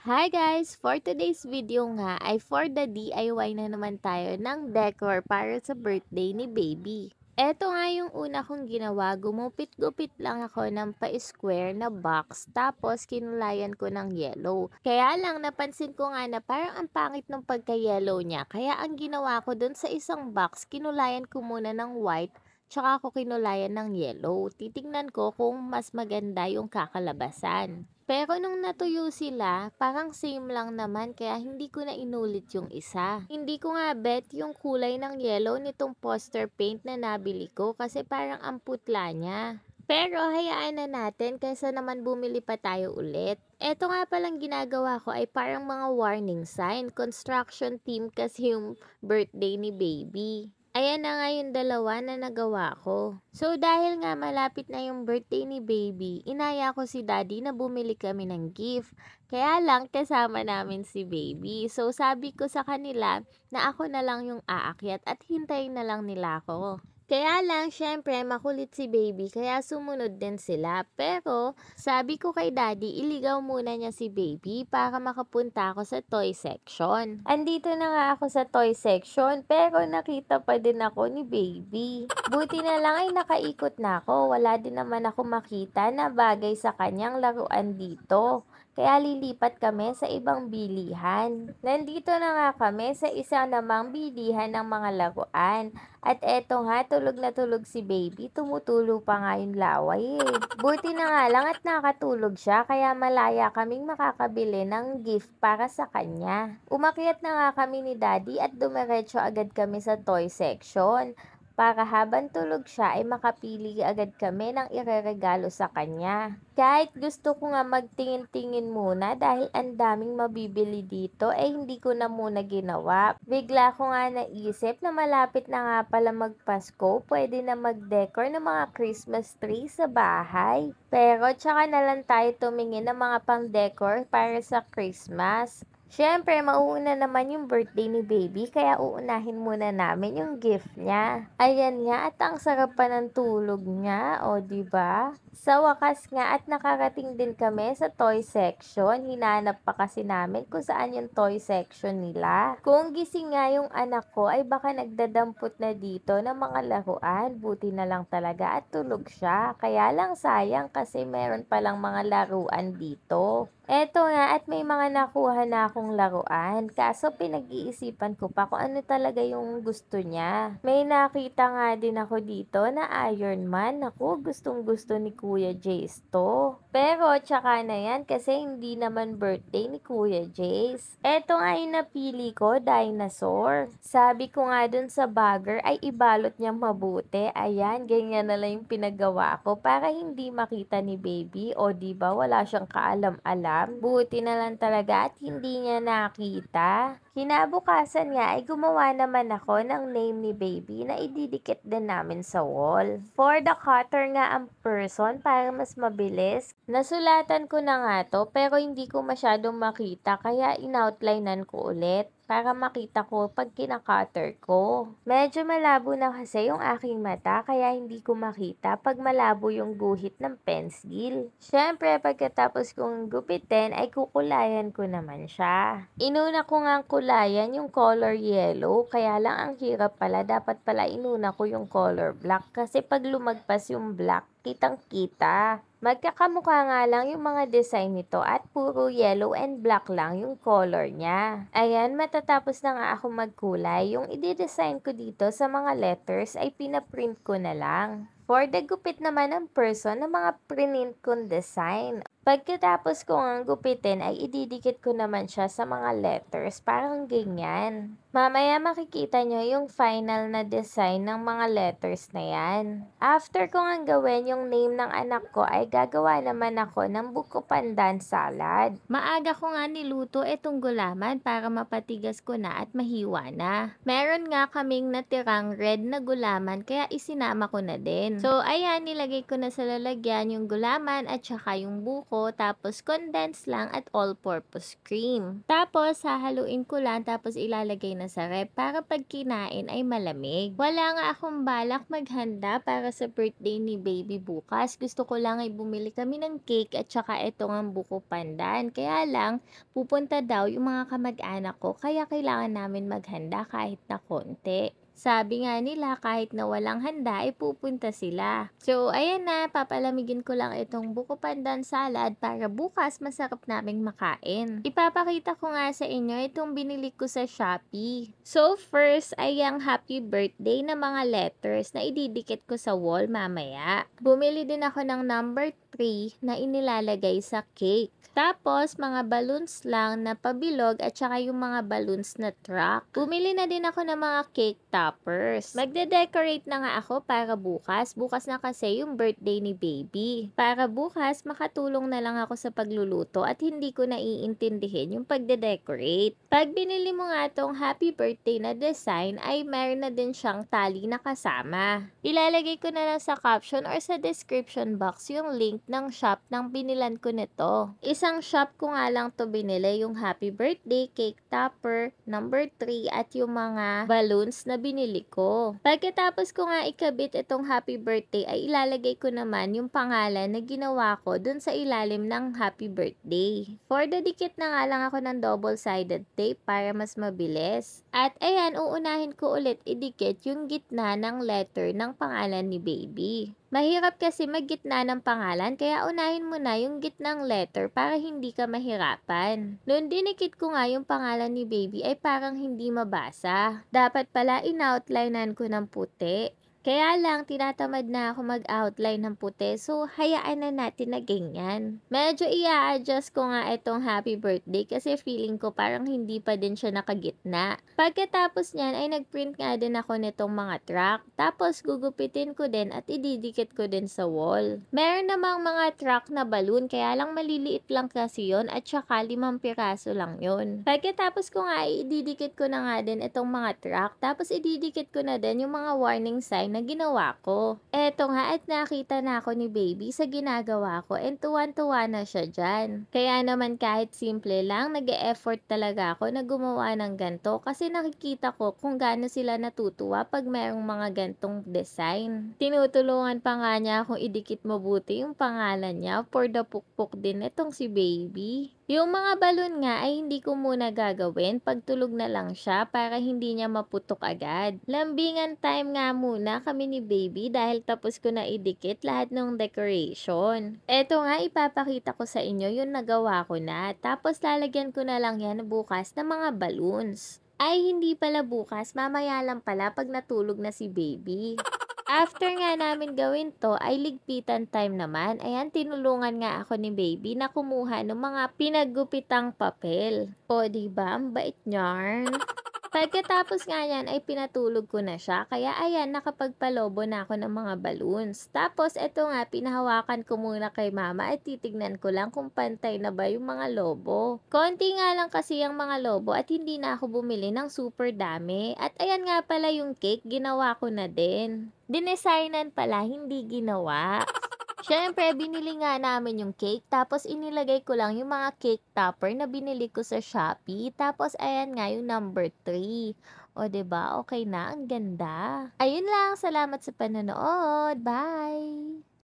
Hi guys! For today's video nga ay for the DIY na naman tayo ng decor para sa birthday ni baby. Eto nga yung una kong ginawa, gumupit-gupit lang ako ng pa-square na box tapos kinulayan ko ng yellow. Kaya lang napansin ko nga na parang ang pangit ng pagka-yellow niya. Kaya ang ginawa ko dun sa isang box, kinulayan ko muna ng white tsaka ako kinulayan ng yellow. Titingnan ko kung mas maganda yung kakalabasan. Pero nung natuyo sila, parang same lang naman kaya hindi ko na inulit yung isa. Hindi ko nga bet yung kulay ng yellow nitong poster paint na nabili ko kasi parang ang putla niya. Pero hayaan na natin kaysa naman bumili pa tayo ulit. Eto nga palang ginagawa ko ay parang mga warning sign. Construction team kasi yung birthday ni baby. Ayan na nga yung dalawa na nagawa ko. So dahil nga malapit na yung birthday ni baby, inaya ko si daddy na bumili kami ng gift. Kaya lang kasama namin si baby. So sabi ko sa kanila na ako na lang yung aakyat at hintayin na lang nila ako. Kaya lang, syempre, makulit si baby, kaya sumunod din sila. Pero, sabi ko kay daddy, iligaw muna niya si baby para makapunta ako sa toy section. Andito na nga ako sa toy section, pero nakita pa din ako ni baby. Buti na lang ay nakaikot na ako. Wala din naman ako makita na bagay sa kanyang laruan dito. Kaya lilipat kami sa ibang bilihan. Nandito na nga kami sa isa namang bilihan ng mga laruan. At eto nga, tulog na tulog si baby. Tumutulo pa nga yung laway eh. Buti na nga lang at nakatulog siya kaya malaya kaming makakabili ng gift para sa kanya. Umakyat na nga kami ni daddy at dumiretso agad kami sa toy section. Para habang tulog siya ay makapili agad kami ng ireregalo sa kanya. Kahit gusto ko nga magtingin-tingin muna dahil ang daming mabibili dito ay hindi ko na muna ginawa. Bigla ko nga naisip na malapit na nga pala magpasko, pwede na mag-decor ng mga Christmas tree sa bahay. Pero tsaka na lang tayo tumingin ng mga pang-decor para sa Christmas. Siyempre, mauuna naman yung birthday ni baby, kaya uunahin muna namin yung gift niya. Ayan nga, at ang sarap pa ng tulog niya, o diba? Sa wakas nga at nakarating din kami sa toy section. Hinanap pa kasi namin kung saan yung toy section nila. Kung gising nga yung anak ko ay baka nagdadampot na dito ng mga laruan. Buti na lang talaga at tulog siya. Kaya lang sayang kasi meron palang mga laruan dito. Eto nga at may mga nakuha na akong laruan. Kaso pinag-iisipan ko pa kung ano talaga yung gusto niya. May nakita nga din ako dito na Iron Man. Ako, gustong gusto ni Kuya Jace to. Pero tsaka na yan kasi hindi naman birthday ni Kuya Jace. Eto nga yung napili ko, dinosaur. Sabi ko nga dun sa bagger ay ibalot niya mabuti. Ayan, ganyan na lang yung pinagawa ko para hindi makita ni baby. O diba wala siyang kaalam-alam. Buti na lang talaga at hindi niya nakita. Kinabukasan nga ay gumawa naman ako ng name ni baby na ididikit din namin sa wall. For the cutter nga ang person para mas mabilis. Nasulatan ko na nga to pero hindi ko masyadong makita kaya inoutlinean ko ulit para makita ko pag kina-cutter ko. Medyo malabo na kasi yung aking mata kaya hindi ko makita pag malabo yung guhit ng pencil. Syempre pagkatapos kong gupitin ay kukulayan ko naman siya. Inuna ko nga kulayan yung color yellow kaya lang ang hirap pala, dapat pala inuna ko yung color black kasi pag lumagpas yung black kitang-kita. Magkakamukha nga lang yung mga design nito at puro yellow and black lang yung color niya. Ayan, matatapos na nga ako magkulay. Yung i-design ko dito sa mga letters ay pinaprint ko na lang. For the gupit naman ng person na mga print kong design. Pagkatapos ko ang gupitin ay ididikit ko naman siya sa mga letters, parang ganyan. Mamaya makikita nyo yung final na design ng mga letters na yan. After ko nga gawin yung name ng anak ko ay gagawa naman ako ng buko pandan salad. Maaga ko nga niluto itong gulaman para mapatigas ko na at mahiwa na. Meron nga kaming natirang red na gulaman kaya isinama ko na din. So ayan, nilagay ko na sa lalagyan yung gulaman at saka yung buko. choco, tapos condensed lang at all-purpose cream. Tapos, hahaluin ko lang tapos ilalagay na sa ref para pag kinain ay malamig. Wala nga akong balak maghanda para sa birthday ni baby bukas. Gusto ko lang ay bumili kami ng cake at saka itong ang buko pandan. Kaya lang, pupunta daw yung mga kamag-anak ko kaya kailangan namin maghanda kahit na konti. Sabi nga nila kahit na walang handa ay pupunta sila. So ayan na, papalamigin ko lang itong buko pandan salad para bukas masarap naming makain. Ipapakita ko nga sa inyo itong binili ko sa Shopee. So first ay ang happy birthday na mga letters na ididikit ko sa wall mamaya. Bumili din ako ng number 3 na inilalagay sa cake. Tapos, mga balloons lang na pabilog at saka yung mga balloons na truck. Bumili na din ako ng mga cake toppers. Magde-decorate na nga ako para bukas. Bukas na kasi yung birthday ni baby. Para bukas, makatulong na lang ako sa pagluluto at hindi ko naiintindihin yung pagde-decorate. Pag binili mo nga tong happy birthday na design, ay meron na din siyang tali na kasama. Ilalagay ko na lang sa caption or sa description box yung link ng shop ng binilan ko nito. Isang shop ko nga lang to binili, yung happy birthday, cake topper, number 3 at yung mga balloons na binili ko. Pagkatapos ko nga ikabit itong happy birthday ay ilalagay ko naman yung pangalan na ginawa ko dun sa ilalim ng happy birthday. For the dikit na nga lang ako ng double-sided tape para mas mabilis. At ayan, uunahin ko ulit idikit yung gitna ng letter ng pangalan ni baby. Mahirap kasi maggitna ng pangalan kaya unahin mo na yung gitnang letter para hindi ka mahirapan. Noon dinikit ko nga yung pangalan ni baby ay parang hindi mabasa. Dapat pala in-outlinean ko ng puti. Kaya lang, tinatamad na ako mag-outline ng puti, so hayaan na natin na ganyan. Medyo i-adjust ko nga itong happy birthday kasi feeling ko parang hindi pa din siya nakagitna. Pagkatapos niyan ay nagprint nga din ako nitong mga track, tapos gugupitin ko din at ididikit ko din sa wall. Meron namang mga track na balloon, kaya lang maliliit lang kasi yon at saka 5 piraso lang yon. Pagkatapos ko nga ididikit ko na nga din itong mga track, tapos ididikit ko na din yung mga warning sign na ginawa ko. Eto nga at nakita na ako ni baby sa ginagawa ko and tuwan-tuwa na siya dyan. Kaya naman kahit simple lang, nag-e-effort talaga ako na gumawa ng ganto kasi nakikita ko kung gaano sila natutuwa pag mayroong mga gantong design. Tinutulungan pa nga niya akong idikit mabuti yung pangalan niya for the pukpok din itong si baby. Yung mga balon nga ay hindi ko muna gagawin, pagtulog na lang siya para hindi niya maputok agad. Lambingan time nga muna kami ni baby dahil tapos ko na idikit lahat ng decoration. Eto nga ipapakita ko sa inyo yung nagawa ko na, tapos lalagyan ko na lang yan bukas ng mga balloons. Ay hindi pala bukas, mamaya lang pala pag natulog na si baby. After nga namin gawin to, ay ligpitan time naman. Ayan, tinulungan nga ako ni baby na kumuha ng mga pinaggupitang papel. O, diba? Ang bait yarn. Pagkatapos nga yan ay pinatulog ko na siya. Kaya ayan, nakapagpalobo na ako ng mga balloons. Tapos eto nga, pinahawakan ko muna kay mama at titignan ko lang kung pantay na ba yung mga lobo. Konti nga lang kasi yung mga lobo at hindi na ako bumili ng super dami. At ayan nga pala yung cake, ginawa ko na din. Dinesignan pala, hindi ginawa. Siyempre, binili nga namin yung cake, tapos inilagay ko lang yung mga cake topper na binili ko sa Shopee. Tapos, ayan nga yung number 3. O, diba? Okay na, ang ganda. Ayun lang, salamat sa panonood. Bye!